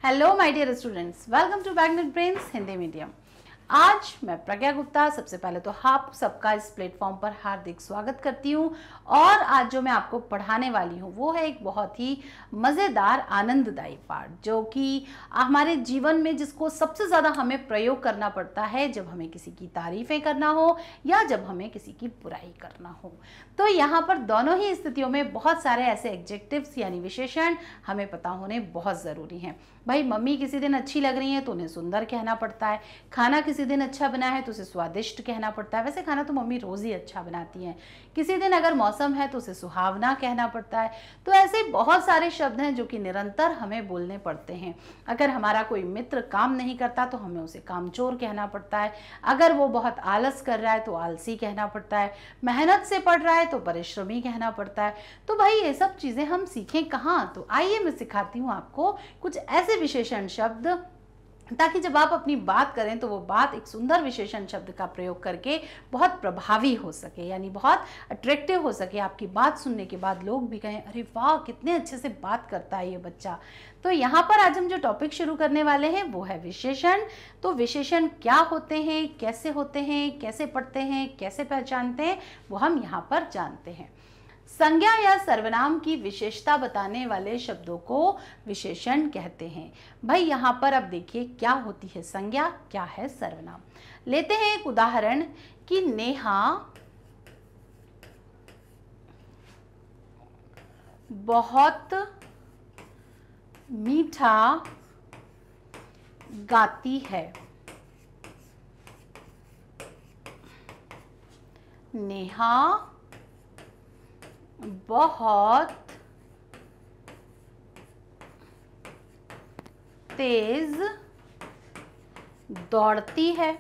Hello my dear students, welcome to magnet brains Hindi medium. आज मैं प्रज्ञा गुप्ता सबसे पहले तो आप सबका इस प्लेटफॉर्म पर हार्दिक स्वागत करती हूँ। और आज जो मैं आपको पढ़ाने वाली हूँ वो है एक बहुत ही मज़ेदार आनंददायी पाठ, जो कि हमारे जीवन में जिसको सबसे ज़्यादा हमें प्रयोग करना पड़ता है जब हमें किसी की तारीफ़ें करना हो या जब हमें किसी की बुराई करना हो। तो यहाँ पर दोनों ही स्थितियों में बहुत सारे ऐसे एडजेक्टिव्स यानी विशेषण हमें पता होने बहुत ज़रूरी हैं। भाई मम्मी किसी दिन अच्छी लग रही है तो उन्हें सुंदर कहना पड़ता है, खाना किसी दिन अच्छा बना है तो उसे स्वादिष्ट कहना पड़ता है। वैसे खाना तो मम्मी रोज़ ही अच्छा बनाती हैं। किसी दिन अगर मौसम है तो उसे सुहावना कहना पड़ता है। तो ऐसे बहुत सारे शब्द हैं जो कि निरंतर हमें बोलने पड़ते हैं। अगर हमारा कोई मित्र काम नहीं करता तो हमें उसे कामचोर कहना पड़ता है। अगर वो बहुत आलस कर रहा है तो आलसी कहना पड़ता है। मेहनत से पढ़ रहा है तो परिश्रमी कहना पड़ता है। तो भाई ये सब चीज़ें हम सीखें कहाँ? तो आइए मैं सिखाती हूँ आपको कुछ ऐसे विशेषण शब्द, ताकि जब आप अपनी बात करें तो वो बात एक सुंदर विशेषण शब्द का प्रयोग करके बहुत प्रभावी हो सके, यानी बहुत अट्रैक्टिव हो सके। आपकी बात सुनने के बाद लोग भी कहें अरे वाह कितने अच्छे से बात करता है ये बच्चा। तो यहाँ पर आज हम जो टॉपिक शुरू करने वाले हैं वो है विशेषण। तो विशेषण क्या होते हैं, कैसे होते हैं, कैसे पढ़ते हैं, कैसे पहचानते हैं, वो हम यहाँ पर जानते हैं। संज्ञा या सर्वनाम की विशेषता बताने वाले शब्दों को विशेषण कहते हैं। भाई यहाँ पर अब देखिए क्या होती है संज्ञा, क्या है सर्वनाम। लेते हैं एक उदाहरण कि नेहा बहुत मीठा गाती है। नेहा बहुत तेज दौड़ती है।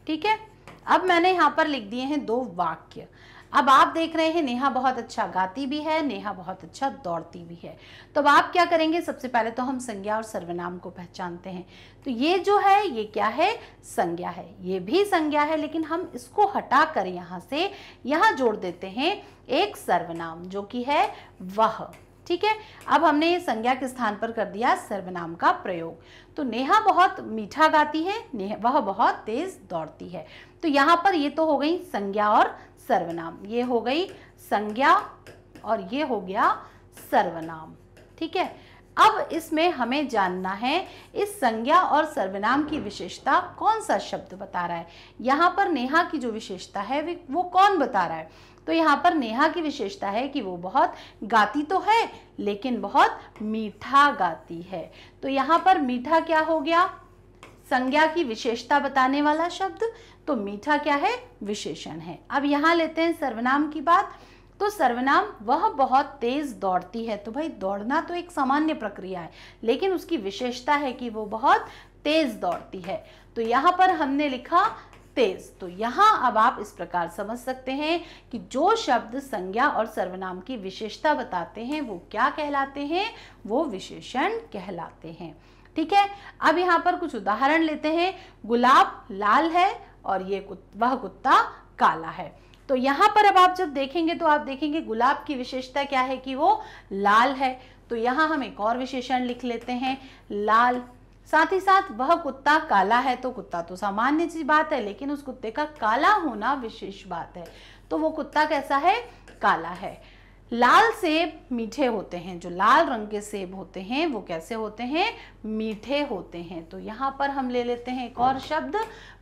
ठीक है, अब मैंने यहां पर लिख दिए हैं दो वाक्य। अब आप देख रहे हैं नेहा बहुत अच्छा गाती भी है, नेहा बहुत अच्छा दौड़ती भी है। तो अब आप क्या करेंगे? सबसे पहले तो हम संज्ञा और सर्वनाम को पहचानते हैं। तो ये जो है ये क्या है? संज्ञा है। ये भी संज्ञा है, लेकिन हम इसको हटाकर यहाँ से यहाँ जोड़ देते हैं एक सर्वनाम जो कि है वह। ठीक है, अब हमने ये संज्ञा के स्थान पर कर दिया सर्वनाम का प्रयोग। तो नेहा बहुत मीठा गाती है, वह बहुत तेज दौड़ती है। तो यहाँ पर ये तो हो गई संज्ञा और सर्वनाम, ये हो गई संज्ञा और ये हो गया सर्वनाम। ठीक है, अब इसमें हमें जानना है इस संज्ञा और सर्वनाम की विशेषता कौन सा शब्द बता रहा है। यहाँ पर नेहा की जो विशेषता है वो कौन बता रहा है? तो यहाँ पर नेहा की विशेषता है कि वो बहुत गाती तो है लेकिन बहुत मीठा गाती है। तो यहाँ पर मीठा क्या हो गया? संज्ञा की विशेषता बताने वाला शब्द। तो मीठा क्या है? विशेषण है। अब यहाँ लेते हैं सर्वनाम की बात। तो सर्वनाम वह बहुत तेज दौड़ती है। तो भाई दौड़ना तो एक सामान्य प्रक्रिया है, लेकिन उसकी विशेषता है कि वो बहुत तेज दौड़ती है। तो यहाँ पर हमने लिखा तेज। तो यहाँ अब आप इस प्रकार समझ सकते हैं कि जो शब्द संज्ञा और सर्वनाम की विशेषता बताते हैं वो क्या कहलाते हैं? वो विशेषण कहलाते हैं। ठीक है, अब यहाँ पर कुछ उदाहरण लेते हैं। गुलाब लाल है और वह कुत्ता काला है। तो यहाँ पर अब आप जब देखेंगे तो आप देखेंगे गुलाब की विशेषता क्या है कि वो लाल है। तो यहाँ हम एक और विशेषण लिख लेते हैं लाल। साथ ही साथ वह कुत्ता काला है। तो कुत्ता तो सामान्य सी बात है, लेकिन उस कुत्ते का काला होना विशेष बात है। तो वो कुत्ता कैसा है? काला है। लाल सेब मीठे होते हैं। जो लाल रंग के सेब होते हैं वो कैसे होते हैं? मीठे होते हैं। तो यहाँ पर हम ले लेते हैं एक और शब्द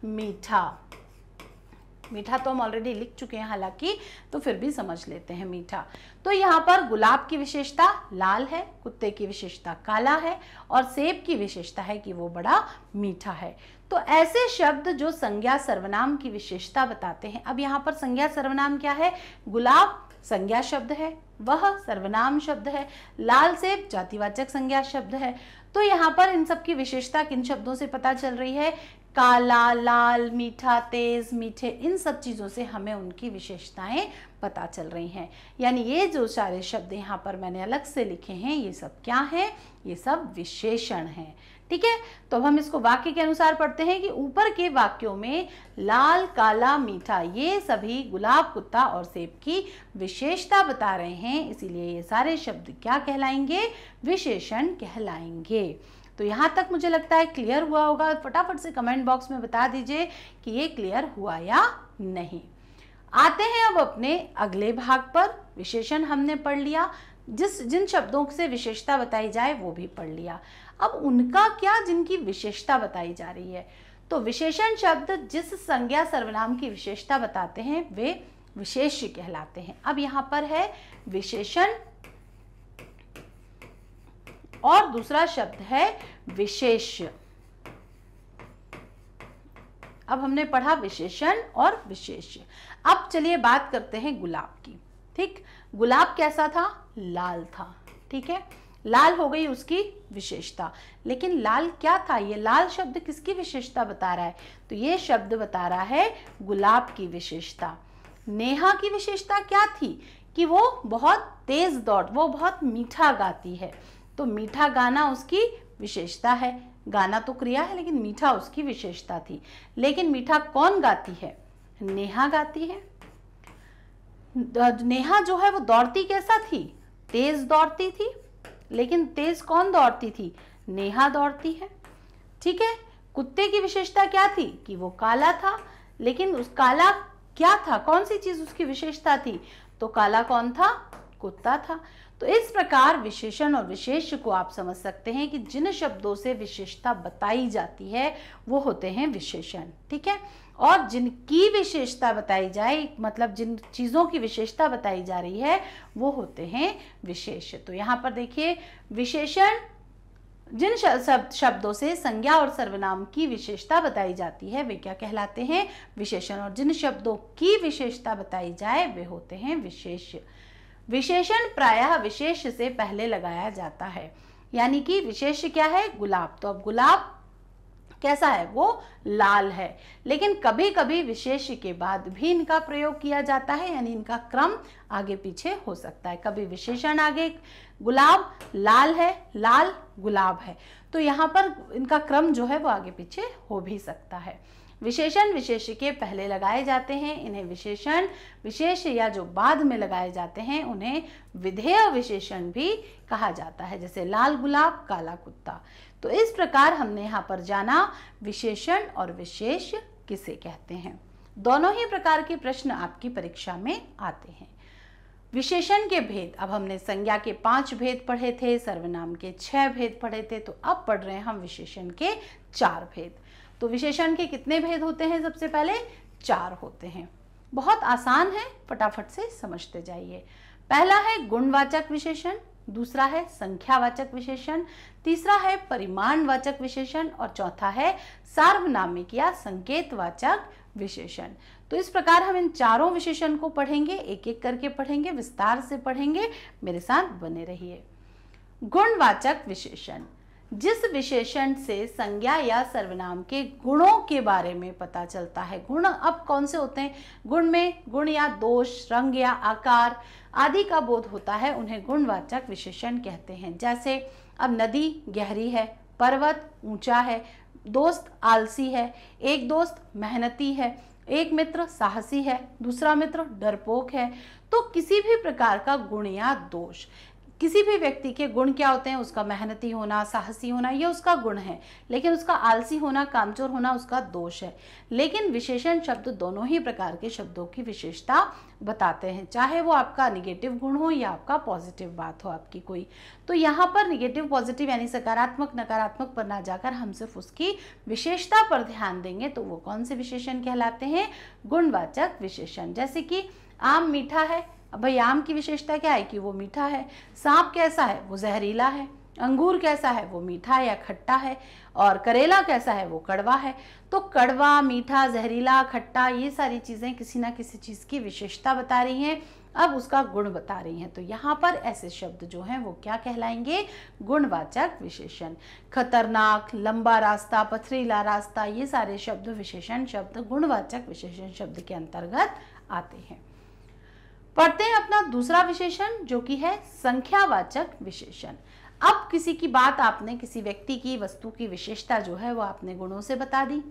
मीठा। मीठा तो हम ऑलरेडी लिख चुके हैं हालांकि, तो फिर भी समझ लेते हैं मीठा। तो यहाँ पर गुलाब की विशेषता लाल है, कुत्ते की विशेषता काला है और सेब की विशेषता है कि वो बड़ा मीठा है। तो ऐसे शब्द जो संज्ञा सर्वनाम की विशेषता बताते हैं। अब यहाँ पर संज्ञा सर्वनाम क्या है? गुलाब संज्ञा शब्द है, वह सर्वनाम शब्द है, लाल सेब जातिवाचक संज्ञा शब्द है। तो यहाँ पर इन सब की विशेषता किन शब्दों से पता चल रही है? काला, लाल, मीठा, तेज, मीठे, इन सब चीज़ों से हमें उनकी विशेषताएं पता चल रही हैं। यानी ये जो सारे शब्द यहाँ पर मैंने अलग से लिखे हैं, ये सब क्या हैं? ये सब विशेषण हैं। ठीक है, तो अब हम इसको वाक्य के अनुसार पढ़ते हैं कि ऊपर के वाक्यों में लाल, काला, मीठा, ये सभी गुलाब, कुत्ता और सेब की विशेषता बता रहे हैं, इसीलिए ये सारे शब्द क्या कहलाएंगे? विशेषण कहलाएंगे। तो यहाँ तक मुझे लगता है क्लियर हुआ होगा। फटाफट से कमेंट बॉक्स में बता दीजिए कि ये क्लियर हुआ या नहीं। आते हैं अब अपने अगले भाग पर। विशेषण हमने पढ़ लिया, जिन शब्दों से विशेषता बताई जाए वो भी पढ़ लिया। अब उनका क्या, जिनकी विशेषता बताई जा रही है। तो विशेषण शब्द जिस संज्ञा सर्वनाम की विशेषता बताते हैं वे विशेष्य कहलाते हैं। अब यहाँ पर है विशेषण और दूसरा शब्द है विशेष्य। अब हमने पढ़ा विशेषण और विशेष्य। अब चलिए बात करते हैं गुलाब की। ठीक, गुलाब कैसा था? लाल था। ठीक है, लाल हो गई उसकी विशेषता। लेकिन लाल क्या था? ये लाल शब्द किसकी विशेषता बता रहा है? तो ये शब्द बता रहा है गुलाब की विशेषता। नेहा की विशेषता क्या थी? कि वो बहुत तेज वो बहुत मीठा गाती है। तो मीठा गाना उसकी विशेषता है। गाना तो क्रिया है लेकिन मीठा उसकी विशेषता थी। लेकिन मीठा कौन गाती है? नेहा गाती है। नेहा जो है वो दौड़ती कैसा थी? तेज दौड़ती थी। लेकिन तेज कौन दौड़ती थी? नेहा दौड़ती है। ठीक है, कुत्ते की विशेषता क्या थी? कि वो काला था। लेकिन उस काला क्या था? कौन सी चीज उसकी विशेषता थी? तो काला कौन था? कुत्ता था। तो इस प्रकार विशेषण और विशेष्य को आप समझ सकते हैं कि जिन शब्दों से विशेषता बताई जाती है वो होते हैं विशेषण। ठीक है, और जिनकी विशेषता बताई जाए, मतलब जिन चीजों की विशेषता बताई जा रही है वो होते हैं विशेष्य। तो यहाँ पर देखिए, विशेषण जिन शब्दों से संज्ञा और सर्वनाम की विशेषता बताई जाती है वे क्या कहलाते हैं? विशेषण। और जिन शब्दों की विशेषता बताई जाए वे होते हैं विशेष्य। विशेषण प्रायः विशेष्य से पहले लगाया जाता है। यानी कि विशेष्य क्या है? गुलाब। तो अब गुलाब कैसा है? वो लाल है। लेकिन कभी कभी विशेष्य के बाद भी इनका प्रयोग किया जाता है, यानी इनका क्रम आगे पीछे हो सकता है। कभी विशेषण आगे, गुलाब लाल है, लाल गुलाब है, तो यहाँ पर इनका क्रम जो है वो आगे पीछे हो भी सकता है। विशेषण विशेष्य के पहले लगाए जाते हैं। इन्हें विशेषण विशेष्य या जो बाद में लगाए जाते हैं उन्हें विधेय विशेषण भी कहा जाता है, जैसे लाल गुलाब, काला कुत्ता। तो इस प्रकार हमने यहाँ पर जाना विशेषण और विशेष्य किसे कहते हैं। दोनों ही प्रकार के प्रश्न आपकी परीक्षा में आते हैं। विशेषण के भेद, अब हमने संज्ञा के 5 भेद पढ़े थे, सर्वनाम के 6 भेद पढ़े थे, तो अब पढ़ रहे हैं हम विशेषण के 4 भेद। तो विशेषण के कितने भेद होते हैं? सबसे पहले 4 होते हैं। बहुत आसान है, फटाफट से समझते जाइए। पहला है गुणवाचक विशेषण, दूसरा है संख्यावाचक विशेषण, तीसरा है परिमाणवाचक विशेषण और चौथा है सार्वनामिक या संकेतवाचक विशेषण। तो इस प्रकार हम इन चारों विशेषण को पढ़ेंगे, एक एक करके पढ़ेंगे, विस्तार से पढ़ेंगे, मेरे साथ बने रहिए। गुणवाचक विशेषण, जिस विशेषण से संज्ञा या सर्वनाम के गुणों के बारे में पता चलता है। गुण अब कौन से होते हैं? गुण में गुण या दोष, रंग या आकार आदि का बोध होता है, उन्हें गुणवाचक विशेषण कहते हैं। जैसे अब नदी गहरी है, पर्वत ऊंचा है, दोस्त आलसी है, एक दोस्त मेहनती है, एक मित्र साहसी है, दूसरा मित्र डरपोक है। तो किसी भी प्रकार का गुण या दोष, किसी भी व्यक्ति के गुण क्या होते हैं? उसका मेहनती होना, साहसी होना, ये उसका गुण है, लेकिन उसका आलसी होना, कामचोर होना उसका दोष है। लेकिन विशेषण शब्द दोनों ही प्रकार के शब्दों की विशेषता बताते हैं, चाहे वो आपका निगेटिव गुण हो या आपका पॉजिटिव बात हो आपकी कोई। तो यहाँ पर निगेटिव पॉजिटिव यानी सकारात्मक नकारात्मक पर ना जाकर हम सिर्फ उसकी विशेषता पर ध्यान देंगे। तो वो कौन से विशेषण कहलाते हैं? गुणवाचक विशेषण। जैसे कि आम मीठा है, अब भाई आम की विशेषता क्या है? कि वो मीठा है। सांप कैसा है? वो जहरीला है। अंगूर कैसा है? वो मीठा या खट्टा है। और करेला कैसा है? वो कड़वा है। तो कड़वा, मीठा, जहरीला, खट्टा, ये सारी चीजें किसी ना किसी चीज की विशेषता बता रही हैं। अब उसका गुण बता रही हैं। तो यहाँ पर ऐसे शब्द जो हैं वो क्या कहलाएंगे, गुणवाचक विशेषण। खतरनाक, लंबा रास्ता, पथरीला रास्ता, ये सारे शब्द विशेषण शब्द गुणवाचक विशेषण शब्द के अंतर्गत आते हैं। पढ़ते हैं अपना दूसरा विशेषण जो कि है संख्यावाचक विशेषण। अब किसी की बात आपने, किसी व्यक्ति की, वस्तु की विशेषता जो है वो आपने गुणों से बता दी।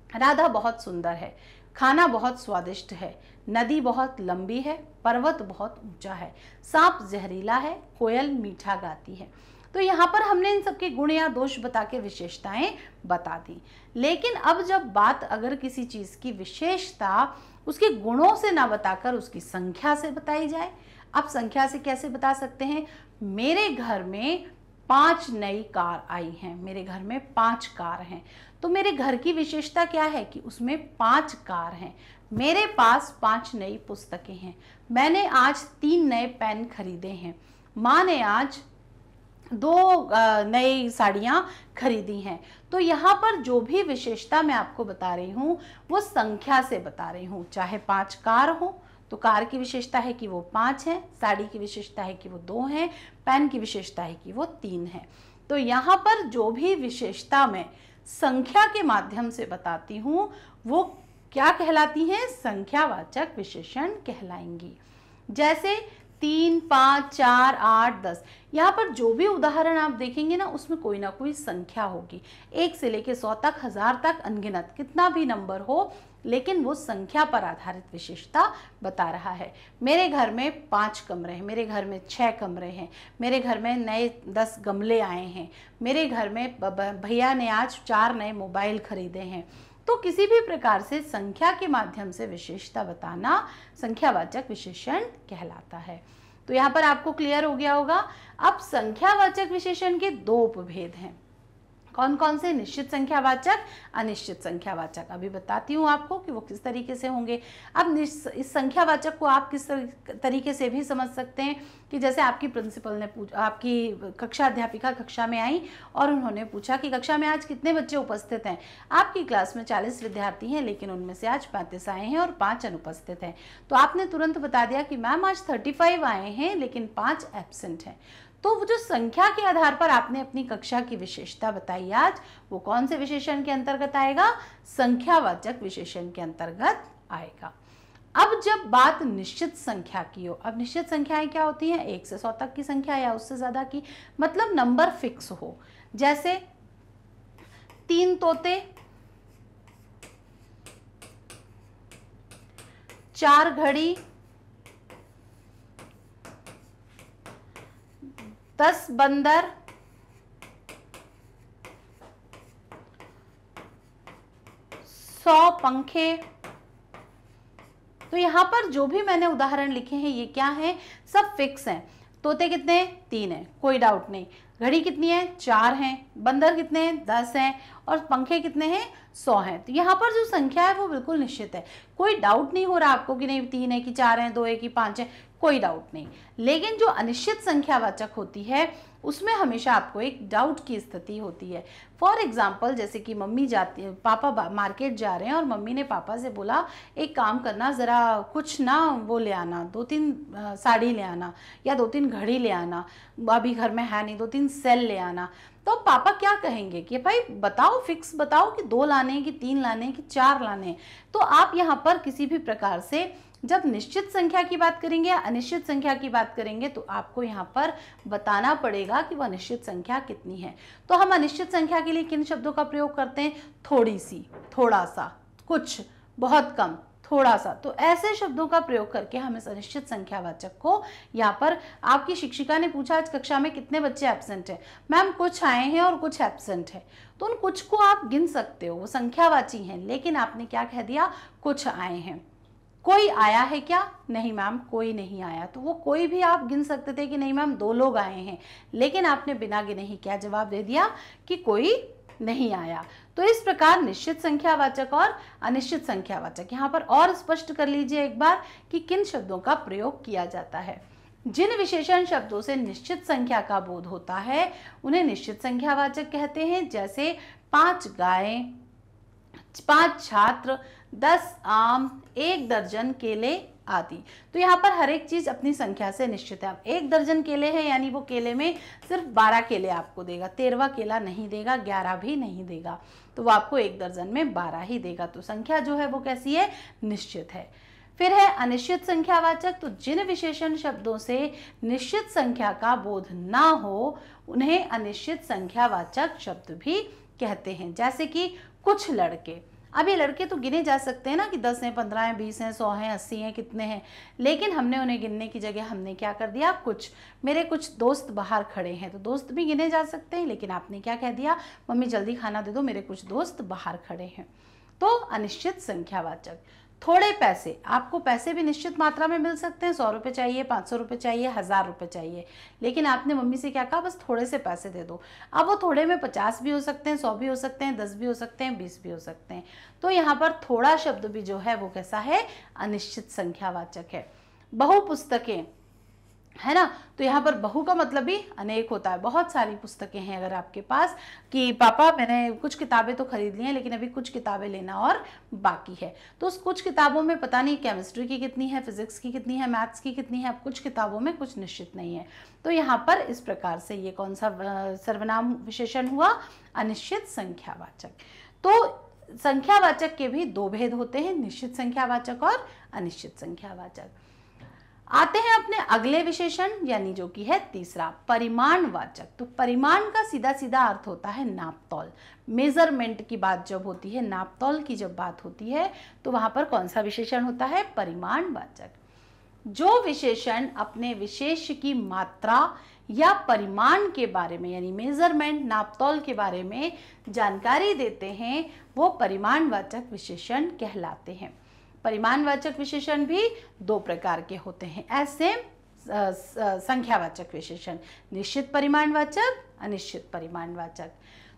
राधा बहुत सुंदर है, खाना बहुत स्वादिष्ट है, नदी बहुत लंबी है, पर्वत बहुत ऊंचा है, सांप जहरीला है, कोयल मीठा गाती है। तो यहाँ पर हमने इन सबके गुण या दोष बता के विशेषताएं बता दी। लेकिन अब जब बात अगर किसी चीज की विशेषता उसके गुणों से ना बताकर उसकी संख्या से बताई जाए, अब संख्या से कैसे बता सकते हैं, मेरे घर में 5 नई कार आई हैं, मेरे घर में 5 कार हैं। तो मेरे घर की विशेषता क्या है कि उसमें 5 कार हैं। मेरे पास 5 नई पुस्तकें हैं। मैंने आज 3 नए पेन खरीदे हैं। माँ ने आज 2 नई साड़ियाँ खरीदी हैं। तो यहाँ पर जो भी विशेषता मैं आपको बता रही हूँ वो संख्या से बता रही हूँ। चाहे 5 कार हो तो कार की विशेषता है कि वो 5 हैं, साड़ी की विशेषता है कि वो 2 हैं, पेन की विशेषता है कि वो 3 हैं। तो यहाँ पर जो भी विशेषता मैं संख्या के माध्यम से बताती हूँ वो क्या कहलाती हैं, संख्यावाचक विशेषण कहलाएंगी। जैसे 3, 5, 4, 8, 10, यहाँ पर जो भी उदाहरण आप देखेंगे ना उसमें कोई ना कोई संख्या होगी। 1 से लेके 100 तक, 1000 तक, अनगिनत कितना भी नंबर हो, लेकिन वो संख्या पर आधारित विशेषता बता रहा है। मेरे घर में 5 कमरे हैं, मेरे घर में 6 कमरे हैं, मेरे घर में नए 10 गमले आए हैं, मेरे घर में भैया ने आज 4 नए मोबाइल खरीदे हैं। तो किसी भी प्रकार से संख्या के माध्यम से विशेषता बताना संख्यावाचक विशेषण कहलाता है। तो यहाँ पर आपको क्लियर हो गया होगा। अब संख्यावाचक विशेषण के 2 उपभेद हैं। कौन कौन से, निश्चित संख्यावाचक, अनिश्चित संख्यावाचक। अभी बताती हूँ आपको कि वो किस तरीके से होंगे। अब इस संख्यावाचक को आप किस तरीके से भी समझ सकते हैं कि जैसे आपकी प्रिंसिपल ने पूछा, आपकी कक्षा अध्यापिका कक्षा में आई और उन्होंने पूछा कि कक्षा में आज कितने बच्चे उपस्थित हैं। आपकी क्लास में 40 विद्यार्थी हैं, लेकिन उनमें से आज 35 आए हैं और 5 अनुपस्थित हैं। तो आपने तुरंत बता दिया कि मैम आज 35 आए हैं लेकिन 5 एब्सेंट हैं। तो वो जो संख्या के आधार पर आपने अपनी कक्षा की विशेषता बताई आज, वो कौन से विशेषण के अंतर्गत आएगा, संख्यावाचक विशेषण के अंतर्गत आएगा। अब जब बात निश्चित संख्या की हो, अब निश्चित संख्याएं क्या होती हैं, 1 से 100 तक की संख्या या उससे ज्यादा की, मतलब नंबर फिक्स हो। जैसे 3 तोते, 4 घड़ी, 10 बंदर, 100 पंखे। तो यहाँ पर जो भी मैंने उदाहरण लिखे हैं ये क्या है, सब फिक्स हैं। तोते कितने हैं, 3 हैं, कोई डाउट नहीं। घड़ी कितनी है, 4 हैं। बंदर कितने हैं, 10 हैं। और पंखे कितने हैं, 100 हैं। तो यहाँ पर जो संख्या है वो बिल्कुल निश्चित है। कोई डाउट नहीं हो रहा आपको कि नहीं 3 है कि 4 है, 2 है कि 5 है, कोई डाउट नहीं। लेकिन जो अनिश्चित संख्यावाचक होती है उसमें हमेशा आपको एक डाउट की स्थिति होती है। फॉर एग्जाम्पल, जैसे कि मम्मी जाती है, पापा मार्केट जा रहे हैं और मम्मी ने पापा से बोला एक काम करना, ज़रा कुछ ना वो ले आना, 2-3 साड़ी ले आना या 2-3 घड़ी ले आना, अभी घर में है नहीं, 2-3 सेल ले आना। तो पापा क्या कहेंगे कि भाई बताओ, फिक्स बताओ कि 2 लाने हैं कि 3 लाने हैं कि 4 लाने हैं। तो आप यहाँ पर किसी भी प्रकार से जब निश्चित संख्या की बात करेंगे या अनिश्चित संख्या की बात करेंगे तो आपको यहाँ पर बताना पड़ेगा कि वह अनिश्चित संख्या कितनी है। तो हम अनिश्चित संख्या के लिए किन शब्दों का प्रयोग करते हैं, थोड़ी सी, थोड़ा सा, कुछ, बहुत कम, थोड़ा सा। तो ऐसे शब्दों का प्रयोग करके हम इस अनिश्चित संख्यावाचक को यहाँ पर, आपकी शिक्षिका ने पूछा आज कक्षा में कितने बच्चे एब्सेंट हैं, मैम कुछ आए हैं और कुछ एब्सेंट है। तो उन कुछ को आप गिन सकते हो, वो संख्यावाची हैं, लेकिन आपने क्या कह दिया, कुछ आए हैं। कोई आया है क्या, नहीं मैम कोई नहीं आया। तो वो कोई भी आप गिन सकते थे कि नहीं मैम 2 लोग आए हैं, लेकिन आपने बिना गिने ही क्या जवाब दे दिया कि कोई नहीं आया। तो इस प्रकार निश्चित संख्यावाचक और अनिश्चित संख्यावाचक, यहाँ पर और स्पष्ट कर लीजिए एक बार कि किन शब्दों का प्रयोग किया जाता है। जिन विशेषण शब्दों से निश्चित संख्या का बोध होता है उन्हें निश्चित संख्यावाचक कहते हैं। जैसे 5 गायें, 5 छात्र, 10 आम, 1 दर्जन केले आदि। तो यहाँ पर हर एक चीज अपनी संख्या से निश्चित है। अब 1 दर्जन केले हैं यानी वो केले में सिर्फ 12 केले आपको देगा, 13वां केला नहीं देगा, 11 भी नहीं देगा, तो वो आपको 1 दर्जन में 12 ही देगा। तो संख्या जो है वो कैसी है, निश्चित है। फिर है अनिश्चित संख्यावाचक। तो जिन विशेषण शब्दों से निश्चित संख्या का बोध ना हो उन्हें अनिश्चित संख्यावाचक शब्द भी कहते हैं। जैसे कि कुछ लड़के, अब ये लड़के तो गिने जा सकते हैं ना कि 10 हैं, 15 हैं, 20 हैं, 100 हैं, 80 हैं, कितने हैं, लेकिन हमने उन्हें गिनने की जगह हमने क्या कर दिया, कुछ। मेरे कुछ दोस्त बाहर खड़े हैं, तो दोस्त भी गिने जा सकते हैं, लेकिन आपने क्या कह दिया, मम्मी जल्दी खाना दे दो, मेरे कुछ दोस्त बाहर खड़े हैं। तो अनिश्चित संख्यावाचक। थोड़े पैसे, आपको पैसे भी निश्चित मात्रा में मिल सकते हैं, 100 रुपये चाहिए, 500 रुपये चाहिए, 1000 रुपये चाहिए, लेकिन आपने मम्मी से क्या कहा, बस थोड़े से पैसे दे दो। अब वो थोड़े में 50 भी हो सकते हैं, 100 भी हो सकते हैं, 10 भी हो सकते हैं, 20 भी हो सकते हैं। तो यहाँ पर थोड़ा शब्द भी जो है वो कैसा है, अनिश्चित संख्यावाचक है। बहु पुस्तकें है ना, तो यहाँ पर बहु का मतलब भी अनेक होता है। बहुत सारी पुस्तकें हैं अगर आपके पास कि पापा मैंने कुछ किताबें तो खरीद ली हैं लेकिन अभी कुछ किताबें लेना और बाकी है, तो उस कुछ किताबों में पता नहीं केमिस्ट्री की कितनी है, फिजिक्स की कितनी है, मैथ्स की कितनी है, अब कुछ किताबों में कुछ निश्चित नहीं है। तो यहाँ पर इस प्रकार से ये कौन सा सर्वनाम विशेषण हुआ, अनिश्चित संख्यावाचक। तो संख्यावाचक के भी 2 भेद होते हैं, निश्चित संख्यावाचक और अनिश्चित संख्यावाचक। आते हैं अपने अगले विशेषण यानी जो कि है तीसरा, परिमाणवाचक। तो परिमाण का सीधा सीधा अर्थ होता है नापतोल। मेजरमेंट की बात जब होती है, नापतोल की जब बात होती है, तो वहां पर कौन सा विशेषण होता है, परिमाणवाचक। जो विशेषण अपने विशेष की मात्रा या परिमाण के बारे में यानी मेजरमेंट, नापतोल के बारे में जानकारी देते हैं वो परिमाणवाचक विशेषण कहलाते हैं। परिमाणवाचक विशेषण भी 2 प्रकार के होते हैं, ऐसे संख्यावाचक विशेषण, निश्चित परिमाणवाचक, अनिश्चित परिमाणवाचक।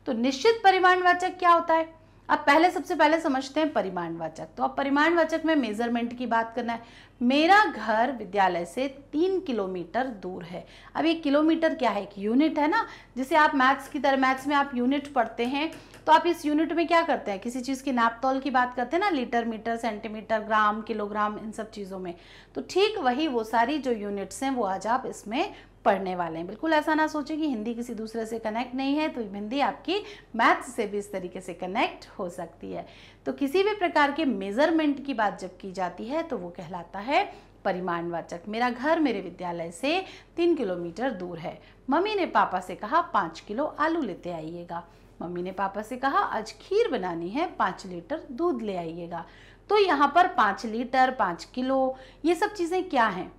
तो निश्चित परिमाणवाचक क्या होता है, अब सबसे पहले समझते हैं परिमाणवाचक। तो अब परिमाणवाचक में मेजरमेंट की बात करना है। मेरा घर विद्यालय से 3 किलोमीटर दूर है। अब ये किलोमीटर क्या है, एक यूनिट है ना, जिसे आप मैथ्स की तरह, मैथ्स में आप यूनिट पढ़ते हैं, तो आप इस यूनिट में क्या करते हैं, किसी चीज़ की नापतोल की बात करते हैं ना, लीटर, मीटर, सेंटीमीटर, ग्राम, किलोग्राम, इन सब चीज़ों में। तो ठीक वही वो सारी जो यूनिट्स हैं वो आज आप इसमें पढ़ने वाले हैं। बिल्कुल ऐसा ना सोचें कि हिंदी किसी दूसरे से कनेक्ट नहीं है, तो हिंदी आपकी मैथ्स से भी इस तरीके से कनेक्ट हो सकती है। तो किसी भी प्रकार के मेजरमेंट की बात जब की जाती है तो वो कहलाता है परिमाणवाचक। मेरा घर मेरे विद्यालय से 3 किलोमीटर दूर है। मम्मी ने पापा से कहा 5 किलो आलू लेते आइएगा। मम्मी ने पापा से कहा आज खीर बनानी है, 5 लीटर दूध ले आइएगा। तो यहाँ पर 5 लीटर, 5 किलो, ये सब चीज़ें क्या हैं,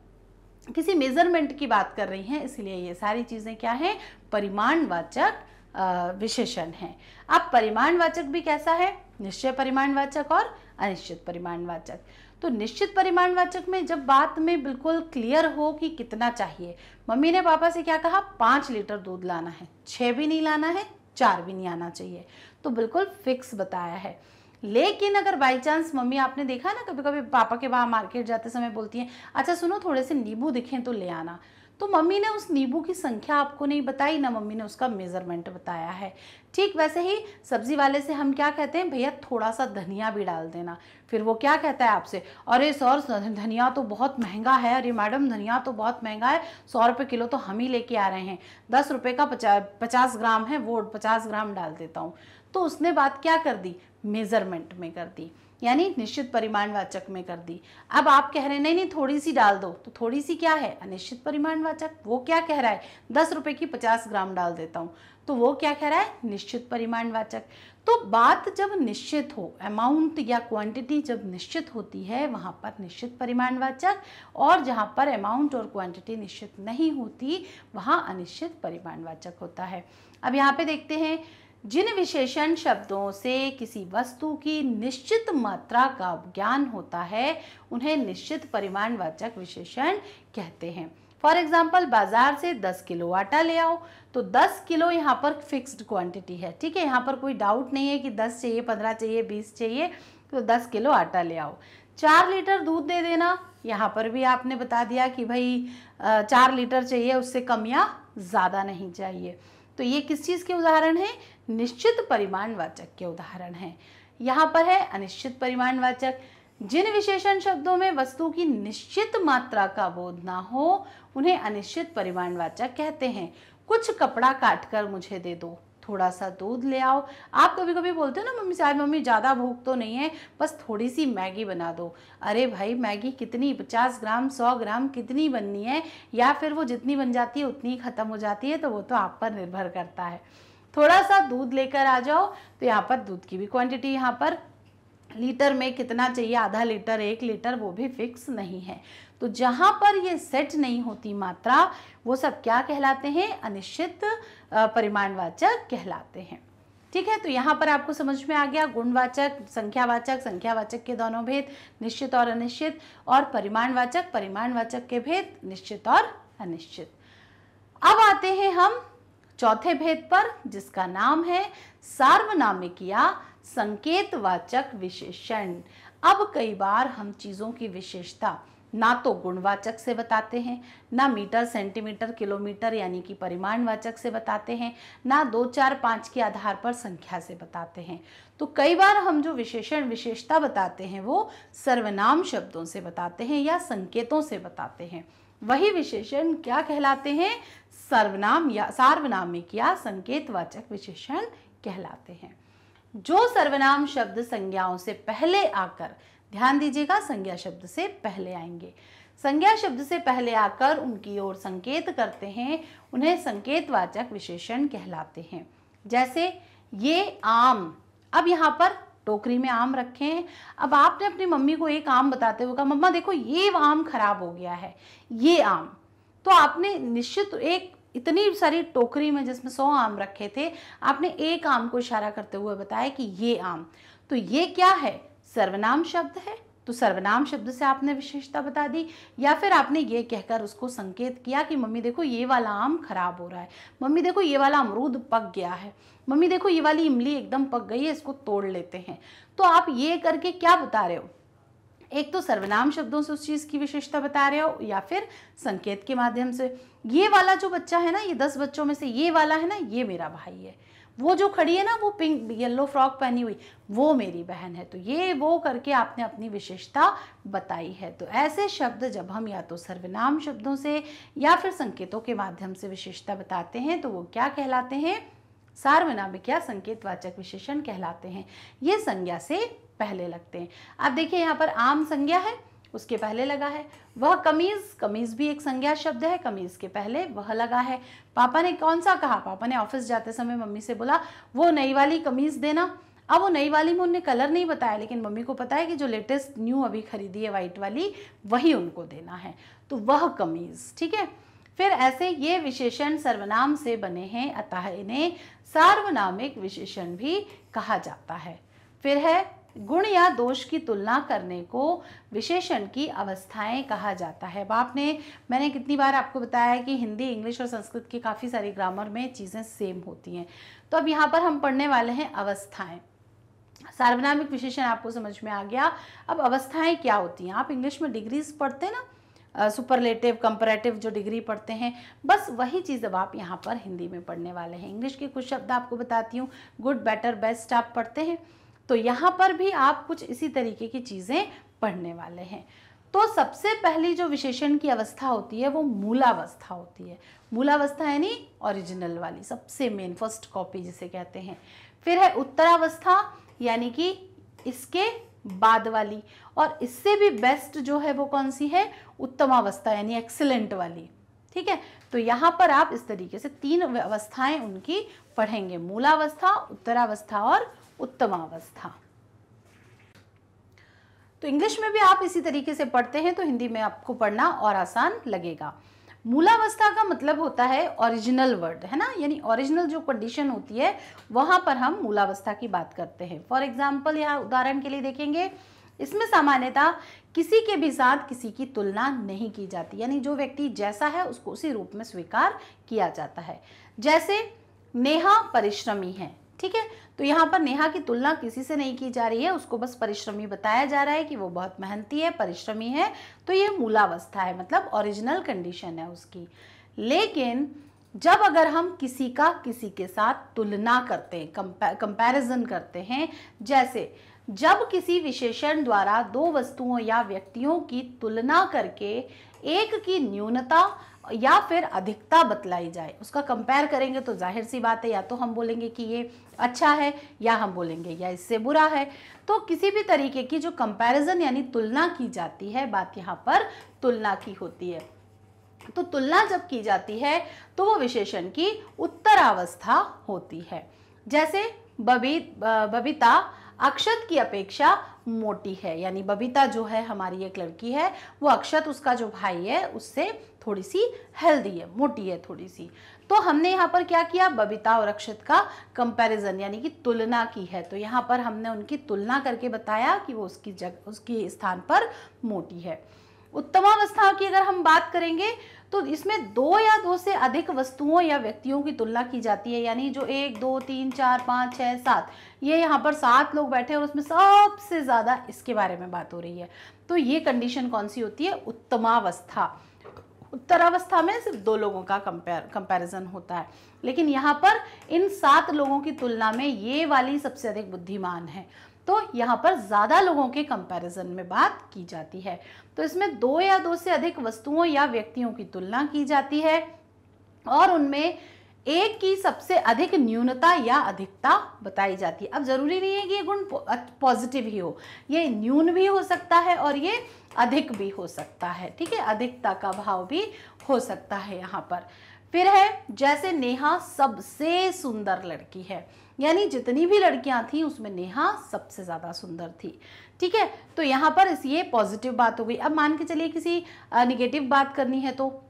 किसी मेजरमेंट की बात कर रही हैं, इसलिए ये सारी चीज़ें क्या हैं, परिमाणवाचक विशेषण हैं। अब परिमाणवाचक भी कैसा है, निश्चय परिमाणवाचक और अनिश्चित परिमाणवाचक। तो निश्चित परिमाणवाचक में जब बात में बिल्कुल क्लियर हो कि कितना चाहिए, मम्मी ने पापा से क्या कहा, 5 लीटर दूध लाना है, 6 भी नहीं लाना है, 4 भी नहीं आना चाहिए, तो बिल्कुल फिक्स बताया है। लेकिन अगर बाई चांस मम्मी, आपने देखा ना कभी कभी पापा के वहाँ मार्केट जाते समय बोलती हैं अच्छा सुनो थोड़े से नींबू दिखें तो ले आना, तो मम्मी ने उस नींबू की संख्या आपको नहीं बताई, ना मम्मी ने उसका मेजरमेंट बताया है। ठीक वैसे ही सब्जी वाले से हम क्या कहते हैं, भैया थोड़ा सा धनिया भी डाल देना, फिर वो क्या कहता है आपसे, अरे सर धनिया तो बहुत महंगा है, अरे मैडम धनिया तो बहुत महंगा है, 100 रुपये किलो तो हम ही लेके आ रहे हैं, 10 रुपये का 50 ग्राम है, वो 50 ग्राम डाल देता हूँ। तो उसने बात क्या कर दी, मेजरमेंट में कर दी, यानी निश्चित परिमाणवाचक में कर दी। अब आप कह रहे हैं नहीं थोड़ी सी डाल दो, तो थोड़ी सी क्या है, अनिश्चित परिमाणवाचक। वो क्या कह रहा है, 10 रुपए की 50 ग्राम डाल देता हूँ, तो वो क्या कह रहा है, निश्चित परिमाणवाचक। तो बात जब निश्चित हो, अमाउंट या क्वांटिटी जब निश्चित होती है वहाँ पर निश्चित परिमाणवाचक, और जहाँ पर अमाउंट और क्वांटिटी निश्चित नहीं होती वहाँ अनिश्चित परिमाणवाचक होता है। अब यहाँ पे देखते हैं, जिन विशेषण शब्दों से किसी वस्तु की निश्चित मात्रा का ज्ञान होता है उन्हें निश्चित परिमाणवाचक विशेषण कहते हैं। फॉर एग्जाम्पल, बाजार से 10 किलो आटा ले आओ, तो 10 किलो यहाँ पर फिक्स्ड क्वांटिटी है, ठीक है, यहाँ पर कोई डाउट नहीं है कि 10 चाहिए, 15 चाहिए, 20 चाहिए, तो 10 किलो आटा ले आओ। 4 लीटर दूध दे देना, यहाँ पर भी आपने बता दिया कि भाई 4 लीटर चाहिए, उससे कम या ज़्यादा नहीं चाहिए। तो ये किस चीज़ के उदाहरण हैं, निश्चित परिमाणवाचक के उदाहरण हैं। यहाँ पर है अनिश्चित परिमाणवाचक, जिन विशेषण शब्दों में वस्तु की निश्चित मात्रा का बोध ना हो उन्हें अनिश्चित परिमाणवाचक कहते हैं। कुछ कपड़ा काटकर मुझे दे दो, थोड़ा सा दूध ले आओ। आप कभी कभी बोलते हो ना मम्मी से, आज मम्मी ज़्यादा भूख तो नहीं है, बस थोड़ी सी मैगी बना दो। अरे भाई मैगी कितनी, 50 ग्राम 100 ग्राम कितनी बननी है, या फिर वो जितनी बन जाती है उतनी ख़त्म हो जाती है, तो वो तो आप पर निर्भर करता है। थोड़ा सा दूध लेकर आ जाओ, तो यहाँ पर दूध की भी क्वांटिटी, यहाँ पर लीटर में कितना चाहिए, आधा लीटर 1 लीटर, वो भी फिक्स नहीं है। तो जहां पर ये सेट नहीं होती मात्रा, वो सब क्या कहलाते हैं, अनिश्चित परिमाणवाचक कहलाते हैं। ठीक है, तो यहाँ पर आपको समझ में आ गया गुणवाचक, संख्यावाचक, संख्यावाचक के दोनों भेद, निश्चित और अनिश्चित, और परिमाणवाचक, परिमाणवाचक के भेद, निश्चित और अनिश्चित। अब आते हैं हम चौथे भेद पर, जिसका नाम है सार्वनामिक या संकेतवाचक विशेषण। अब कई बार हम चीजों की विशेषता ना तो गुणवाचक से बताते हैं, ना मीटर सेंटीमीटर किलोमीटर यानी कि परिमाणवाचक से बताते हैं, ना 2 4 5 के आधार पर संख्या से बताते हैं। तो कई बार हम जो विशेषण विशेषता बताते हैं वो सर्वनाम शब्दों से बताते हैं या संकेतों से बताते हैं। वही विशेषण क्या कहलाते हैं, सर्वनाम या सार्वनामिक या संकेतवाचक विशेषण कहलाते हैं। जो सर्वनाम शब्द संज्ञाओं से पहले आकर, ध्यान दीजिएगा संज्ञा शब्द से पहले आएंगे, संज्ञा शब्द से पहले आकर उनकी ओर संकेत करते हैं, उन्हें संकेतवाचक विशेषण कहलाते हैं। जैसे ये आम, अब यहाँ पर टोकरी में आम रखे हैं। अब आपने अपनी मम्मी को एक आम बताते हुए कहा मम्मा देखो ये आम खराब हो गया है, ये आम, तो आपने निश्चित एक इतनी सारी टोकरी में जिसमें 100 आम रखे थे, आपने एक आम को इशारा करते हुए बताया कि ये आम, तो ये क्या है, सर्वनाम शब्द है। तो सर्वनाम शब्द से आपने विशेषता बता दी, या फिर आपने ये कहकर उसको संकेत किया कि मम्मी देखो ये वाला आम खराब हो रहा है, मम्मी देखो ये वाला अमरूद पक गया है, मम्मी देखो ये वाली इमली एकदम पक गई है, इसको तोड़ लेते हैं। तो आप ये करके क्या बता रहे हो, एक तो सर्वनाम शब्दों से उस चीज की विशेषता बता रहे हो, या फिर संकेत के माध्यम से। ये वाला जो बच्चा है ना, ये 10 बच्चों में से ये वाला है ना, ये मेरा भाई है। वो जो खड़ी है ना, वो पिंक येलो फ्रॉक पहनी हुई, वो मेरी बहन है। तो ये वो करके आपने अपनी विशेषता बताई है। तो ऐसे शब्द जब हम या तो सर्वनाम शब्दों से या फिर संकेतों के माध्यम से विशेषता बताते हैं, तो वो क्या कहलाते हैं, सार्वनामिक या संकेतवाचक विशेषण कहलाते हैं। ये संज्ञा से पहले लगते हैं। आप देखिए यहाँ पर आम संज्ञा है, उसके पहले लगा है। वह कमीज, कमीज भी एक संज्ञा शब्द है, कमीज के पहले वह लगा है। पापा ने कौन सा कहा, पापा ने ऑफिस जाते समय मम्मी से बोला वो नई वाली कमीज देना। अब वो नई वाली में उन्हें कलर नहीं बताया, लेकिन मम्मी को पता है कि जो लेटेस्ट न्यू अभी खरीदी है व्हाइट वाली, वही उनको देना है, तो वह कमीज। ठीक है, फिर ऐसे ये विशेषण सर्वनाम से बने हैं, अतः इन्हें सार्वनामिक विशेषण भी कहा जाता है। फिर है गुण या दोष की तुलना करने को विशेषण की अवस्थाएं कहा जाता है। मैंने कितनी बार आपको बताया है कि हिंदी, इंग्लिश और संस्कृत की काफ़ी सारी ग्रामर में चीज़ें सेम होती हैं। तो अब यहाँ पर हम पढ़ने वाले हैं अवस्थाएं। सार्वनामिक विशेषण आपको समझ में आ गया। अब अवस्थाएं क्या होती हैं, आप इंग्लिश में डिग्रीज पढ़ते हैं ना, सुपरलेटिव, कंपैरेटिव जो डिग्री पढ़ते हैं, बस वही चीज़ अब आप यहाँ पर हिंदी में पढ़ने वाले हैं। इंग्लिश के कुछ शब्द आपको बताती हूँ, गुड, बेटर, बेस्ट आप पढ़ते हैं, तो यहाँ पर भी आप कुछ इसी तरीके की चीज़ें पढ़ने वाले हैं। तो सबसे पहली जो विशेषण की अवस्था होती है वो मूलावस्था होती है। मूलावस्था यानी ओरिजिनल वाली, सबसे मेन, फर्स्ट कॉपी जिसे कहते हैं। फिर है उत्तरावस्था, यानी कि इसके बाद वाली, और इससे भी बेस्ट जो है वो कौन सी है, उत्तमावस्था यानी एक्सीलेंट वाली। ठीक है, तो यहाँ पर आप इस तरीके से 3 अवस्थाएं उनकी पढ़ेंगे, मूलावस्था, उत्तरावस्था और उत्तमावस्था। तो इंग्लिश में भी आप इसी तरीके से पढ़ते हैं, तो हिंदी में आपको पढ़ना और आसान लगेगा। मूलावस्था का मतलब होता है ओरिजिनल वर्ड, है ना, यानी ओरिजिनल जो कंडीशन होती है वहां पर हम मूलावस्था की बात करते हैं। फॉर एग्जाम्पल, यहाँ उदाहरण के लिए देखेंगे, इसमें सामान्यतः किसी के भी साथ किसी की तुलना नहीं की जाती, यानी जो व्यक्ति जैसा है उसको उसी रूप में स्वीकार किया जाता है। जैसे नेहा परिश्रमी है, ठीक है, तो यहाँ पर नेहा की तुलना किसी से नहीं की जा रही है, उसको बस परिश्रमी बताया जा रहा है कि वो बहुत मेहनती है, परिश्रमी है, तो ये मूलावस्था है, मतलब ओरिजिनल कंडीशन है उसकी। लेकिन जब अगर हम किसी का किसी के साथ तुलना करते हैं, कंपैरिजन करते हैं, जैसे जब किसी विशेषण द्वारा दो वस्तुओं या व्यक्तियों की तुलना करके एक की न्यूनता या फिर अधिकता बतलाई जाए। उसका कंपेयर करेंगे तो जाहिर सी बात है, या तो हम बोलेंगे कि ये अच्छा है या हम बोलेंगे या इससे बुरा है। तो किसी भी तरीके की जो कंपैरिजन यानी तुलना की जाती है, बात यहाँ पर तुलना की होती है। तो तुलना जब की जाती है तो वो विशेषण की उत्तरावस्था होती है। जैसे बबीता अक्षत की अपेक्षा मोटी है, यानी बबीता जो है हमारी एक लड़की है, वो अक्षत उसका जो भाई है उससे थोड़ी सी हेल्दी है, मोटी है थोड़ी सी। तो हमने यहाँ पर क्या किया, बबीता और अक्षत का कंपैरिजन यानी कि तुलना की है। तो यहाँ पर हमने उनकी तुलना करके बताया कि वो उसकी स्थान पर मोटी है। उत्तमावस्था की अगर हम बात करेंगे तो इसमें दो या दो से अधिक वस्तुओं या व्यक्तियों की तुलना की जाती है, यानी जो 1 2 3 4 5 6 7, ये यहाँ पर 7 लोग बैठे हैं और उसमें सबसे ज्यादा इसके बारे में बात हो रही है। तो ये कंडीशन कौन सी होती है, उत्तमावस्था। उत्तरावस्था में सिर्फ 2 लोगों का कंपैरिजन होता है, लेकिन यहाँ पर इन 7 लोगों की तुलना में ये वाली सबसे अधिक बुद्धिमान है। तो यहाँ पर ज्यादा लोगों के कंपैरिजन में बात की जाती है। तो इसमें 2 या 2 से अधिक वस्तुओं या व्यक्तियों की तुलना की जाती है और उनमें एक की सबसे अधिक न्यूनता या अधिकता बताई जाती है। अब जरूरी नहीं है कि ये गुण पॉजिटिव ही हो, ये न्यून भी हो सकता है और ये अधिक भी हो सकता है, ठीक है, अधिकता का भाव भी हो सकता है यहाँ पर। फिर है जैसे नेहा सबसे सुंदर लड़की है, यानी जितनी भी लड़कियां थी उसमें नेहा सबसे ज्यादा सुंदर थी, ठीक है। तो यहाँ पर ये पॉजिटिव बात हो गई। अब मान के चलिए किसी निगेटिव बात करनी है, तो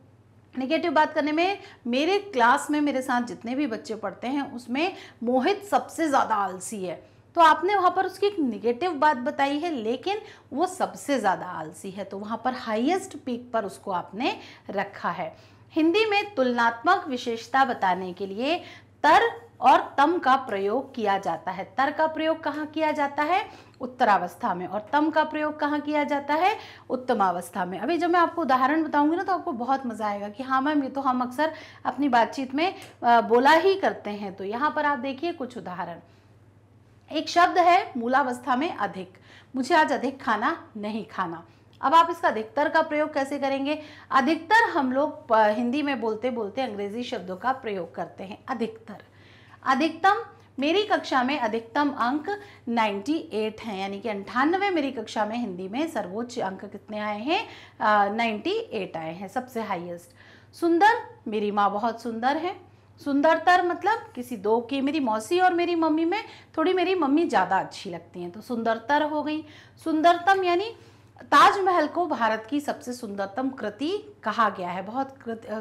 नेगेटिव बात करने में मेरे क्लास में मेरे साथ जितने भी बच्चे पढ़ते हैं उसमें मोहित सबसे ज़्यादा आलसी है, तो आपने वहाँ पर उसकी एक निगेटिव बात बताई है, लेकिन वो सबसे ज़्यादा आलसी है, तो वहाँ पर हाईएस्ट पीक पर उसको आपने रखा है। हिंदी में तुलनात्मक विशेषता बताने के लिए तर और तम का प्रयोग किया जाता है। तर का प्रयोग कहाँ किया जाता है, उत्तरावस्था में, और तम का प्रयोग कहाँ किया जाता है, उत्तमावस्था में। अभी जब मैं आपको उदाहरण बताऊंगी ना तो आपको बहुत मजा आएगा कि हाँ मैम, ये तो हम अक्सर अपनी बातचीत में बोला ही करते हैं। तो यहाँ पर आप देखिए कुछ उदाहरण। एक शब्द है मूलावस्था में अधिक, मुझे आज अधिक खाना नहीं खाना। अब आप इसका अधिकतर का प्रयोग कैसे करेंगे, अधिकतर हम लोग हिंदी में बोलते बोलते अंग्रेजी शब्दों का प्रयोग करते हैं। अधिकतर, अधिकतम, मेरी कक्षा में अधिकतम अंक 98 हैं, यानी कि 98 मेरी कक्षा में हिंदी में सर्वोच्च अंक कितने आए हैं, 98 आए हैं, सबसे हाईएस्ट। सुंदर, मेरी माँ बहुत सुंदर है। सुंदरतर मतलब किसी दो की, मेरी मौसी और मेरी मम्मी में थोड़ी मेरी मम्मी ज़्यादा अच्छी लगती हैं, तो सुंदरतर हो गई। सुंदरतम यानी ताजमहल को भारत की सबसे सुंदरतम कृति कहा गया है, बहुत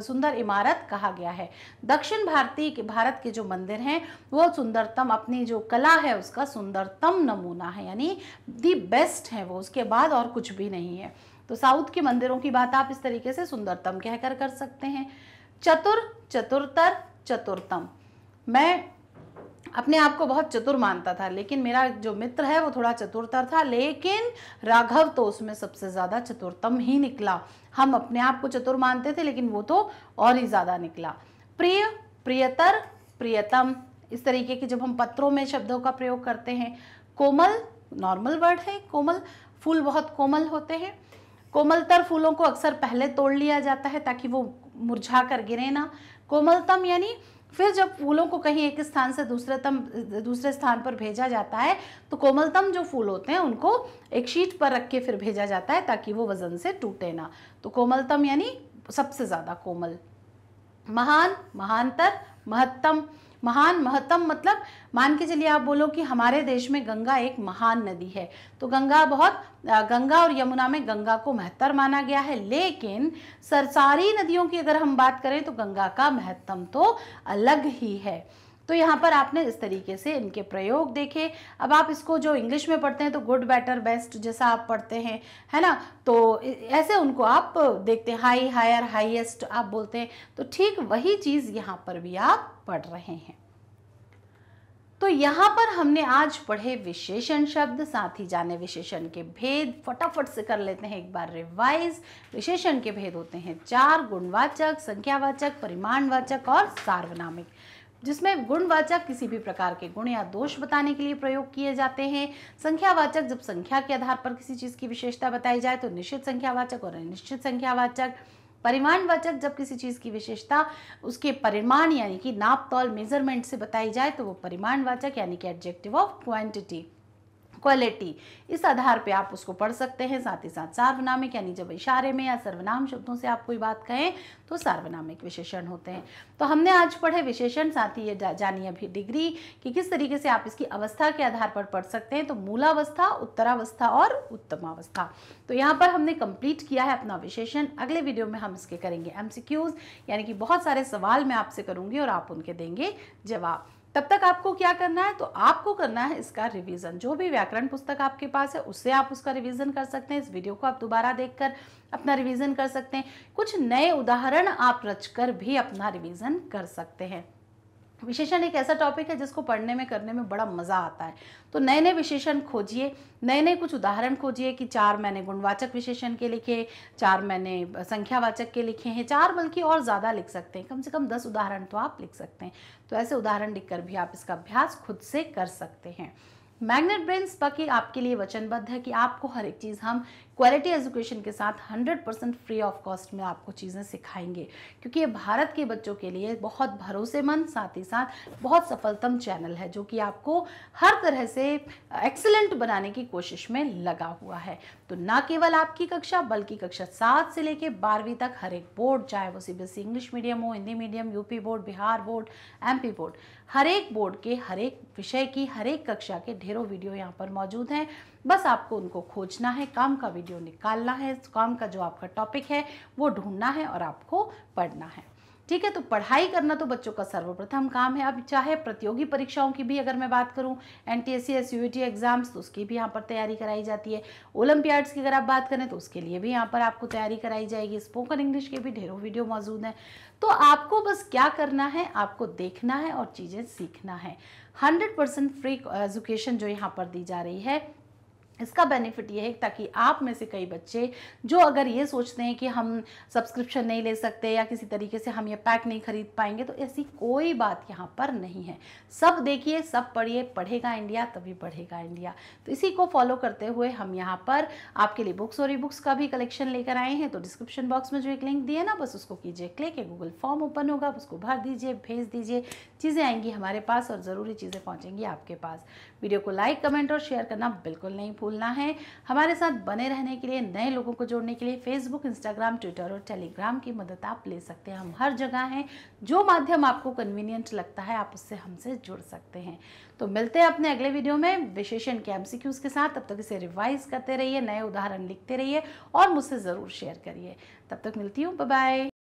सुंदर इमारत कहा गया है। दक्षिण भारत के जो मंदिर हैं वो सुंदरतम, अपनी जो कला है उसका सुंदरतम नमूना है, यानी दी बेस्ट है वो, उसके बाद और कुछ भी नहीं है। तो साउथ के मंदिरों की बात आप इस तरीके से सुंदरतम कहकर कर सकते हैं। चतुर, चतुरतर, चतुरतम। मैं अपने आप को बहुत चतुर मानता था, लेकिन मेरा जो मित्र है वो थोड़ा चतुरतर था, लेकिन राघव तो उसमें सबसे ज़्यादा चतुरतम ही निकला। हम अपने आप को चतुर मानते थे लेकिन वो तो और ही ज़्यादा निकला। प्रिय, प्रियतर, प्रियतम, इस तरीके के जब हम पत्रों में शब्दों का प्रयोग करते हैं। कोमल, नॉर्मल वर्ड है कोमल, फूल बहुत कोमल होते हैं। कोमलतर फूलों को अक्सर पहले तोड़ लिया जाता है ताकि वो मुरझा कर गिरे ना। कोमलतम यानी फिर जब फूलों को कहीं एक स्थान से दूसरे स्थान पर भेजा जाता है तो कोमलतम जो फूल होते हैं उनको एक शीट पर रख के फिर भेजा जाता है ताकि वो वजन से टूटे ना। तो कोमलतम यानी सबसे ज़्यादा कोमल। महान, महानतर, महत्तम। महान, महत्तम मतलब मान के चलिए आप बोलो कि हमारे देश में गंगा एक महान नदी है, तो गंगा और यमुना में गंगा को महत्तर माना गया है, लेकिन सारी नदियों की अगर हम बात करें तो गंगा का महत्तम तो अलग ही है। तो यहाँ पर आपने इस तरीके से इनके प्रयोग देखे। अब आप इसको जो इंग्लिश में पढ़ते हैं तो गुड, बेटर, बेस्ट जैसा आप पढ़ते हैं, है ना, तो ऐसे उनको आप देखते हैं। हाई, हायर, हाईएस्ट आप बोलते हैं, तो ठीक वही चीज़ यहाँ पर भी आप पढ़ रहे हैं। तो यहाँ पर हमने आज पढ़े विशेषण शब्द, साथ ही जाने विशेषण के भेद। फटाफट से कर लेते हैं एक बार रिवाइज। विशेषण के भेद होते हैं 4, गुणवाचक, संख्यावाचक, परिमाणवाचक और सार्वनामिक। जिसमें गुणवाचक किसी भी प्रकार के गुण या दोष बताने के लिए प्रयोग किए जाते हैं। संख्यावाचक जब संख्या के आधार पर किसी चीज की विशेषता बताई जाए तो निश्चित संख्यावाचक और अनिश्चित संख्यावाचक। परिमाणवाचक जब किसी चीज की विशेषता उसके परिमाण यानी कि नाप तौल मेजरमेंट से बताई जाए तो वो परिमाणवाचक यानी कि एडजेक्टिव ऑफ क्वांटिटी क्वालिटी, इस आधार पे आप उसको पढ़ सकते हैं। साथ ही साथ सार्वनामिक यानी जब इशारे में या सर्वनाम शब्दों से आप कोई बात कहें तो सार्वनामिक विशेषण होते हैं। तो हमने आज पढ़े विशेषण, साथ ही ये जानिए अभी डिग्री कि किस तरीके से आप इसकी अवस्था के आधार पर पढ़ सकते हैं। तो मूलावस्था, उत्तरावस्था और उत्तमावस्था। तो यहाँ पर हमने कंप्लीट किया है अपना विशेषण। अगले वीडियो में हम इसके करेंगे एमसीक्यूज, यानी कि बहुत सारे सवाल मैं आपसे करूंगी और आप उनके देंगे जवाब। तब तक आपको क्या करना है, तो आपको करना है इसका रिवीजन। जो भी व्याकरण पुस्तक आपके पास है उससे आप उसका रिवीजन कर सकते हैं। इस वीडियो को आप दोबारा देखकर अपना रिवीजन कर सकते हैं। कुछ नए उदाहरण आप रचकर भी अपना रिवीजन कर सकते हैं। विशेषण एक ऐसा टॉपिक है जिसको पढ़ने में करने में बड़ा मजा आता है। तो नए नए विशेषण खोजिए, नए नए कुछ उदाहरण खोजिए कि 4 मैंने गुणवाचक विशेषण के लिखे, 4 मैंने संख्यावाचक के लिखे हैं, 4 बल्कि और ज़्यादा लिख सकते हैं, कम से कम 10 उदाहरण तो आप लिख सकते हैं। तो ऐसे उदाहरण लिखकर भी आप इसका अभ्यास खुद से कर सकते हैं। मैग्नेट ब्रेन्स बाकी आपके लिए वचनबद्ध है कि आपको हर एक चीज़ हम क्वालिटी एजुकेशन के साथ 100% फ्री ऑफ कॉस्ट में आपको चीज़ें सिखाएंगे, क्योंकि ये भारत के बच्चों के लिए बहुत भरोसेमंद, साथ ही साथ बहुत सफलतम चैनल है जो कि आपको हर तरह से एक्सीलेंट बनाने की कोशिश में लगा हुआ है। तो ना केवल आपकी कक्षा बल्कि कक्षा 7 से लेकर 12वीं तक हर एक बोर्ड, चाहे वो सीबीएसई इंग्लिश मीडियम हो, Hindi medium, UP board, Bihar board, MP board, हर एक बोर्ड के हर एक विषय की हर एक कक्षा के ढेरों वीडियो यहाँ पर मौजूद हैं। बस आपको उनको खोजना है, काम का वीडियो निकालना है, काम का जो आपका टॉपिक है वो ढूंढना है और आपको पढ़ना है। ठीक है, तो पढ़ाई करना तो बच्चों का सर्वप्रथम काम है। अब चाहे प्रतियोगी परीक्षाओं की भी अगर मैं बात करूं, एनटीएससी एसयूईटी एग्जाम्स, तो उसकी भी यहाँ पर तैयारी कराई जाती है। ओलंपियाड्स की अगर आप बात करें तो उसके लिए भी यहाँ पर आपको तैयारी कराई जाएगी। स्पोकन इंग्लिश के भी ढेरों वीडियो मौजूद हैं। तो आपको बस क्या करना है, आपको देखना है और चीज़ें सीखना है। 100% फ्री एजुकेशन जो यहाँ पर दी जा रही है, इसका बेनिफिट ये है ताकि आप में से कई बच्चे जो अगर ये सोचते हैं कि हम सब्सक्रिप्शन नहीं ले सकते या किसी तरीके से हम ये पैक नहीं खरीद पाएंगे, तो ऐसी कोई बात यहाँ पर नहीं है। सब देखिए, सब पढ़िए, पढ़ेगा इंडिया तभी बढ़ेगा इंडिया। तो इसी को फॉलो करते हुए हम यहाँ पर आपके लिए बुक्स और ई बुक्स का भी कलेक्शन लेकर आए हैं। तो डिस्क्रिप्शन बॉक्स में जो एक लिंक दिए ना, बस उसको कीजिए क्लिक, गूगल फॉर्म ओपन होगा, उसको भर दीजिए, भेज दीजिए, चीज़ें आएंगी हमारे पास और ज़रूरी चीज़ें पहुँचेंगी आपके पास। वीडियो को लाइक, कमेंट और शेयर करना बिल्कुल नहीं भूलना है। हमारे साथ बने रहने के लिए, नए लोगों को जोड़ने के लिए फेसबुक, इंस्टाग्राम, ट्विटर और टेलीग्राम की मदद आप ले सकते हैं। हम हर जगह हैं, जो माध्यम आपको कन्वीनियंट लगता है आप उससे हमसे जुड़ सकते हैं। तो मिलते हैं अपने अगले वीडियो में विशेषण के एमसीक्यूज के साथ। तब तक इसे रिवाइज करते रहिए, नए उदाहरण लिखते रहिए और मुझसे ज़रूर शेयर करिए। तब तक मिलती हूँ, बाय बाय।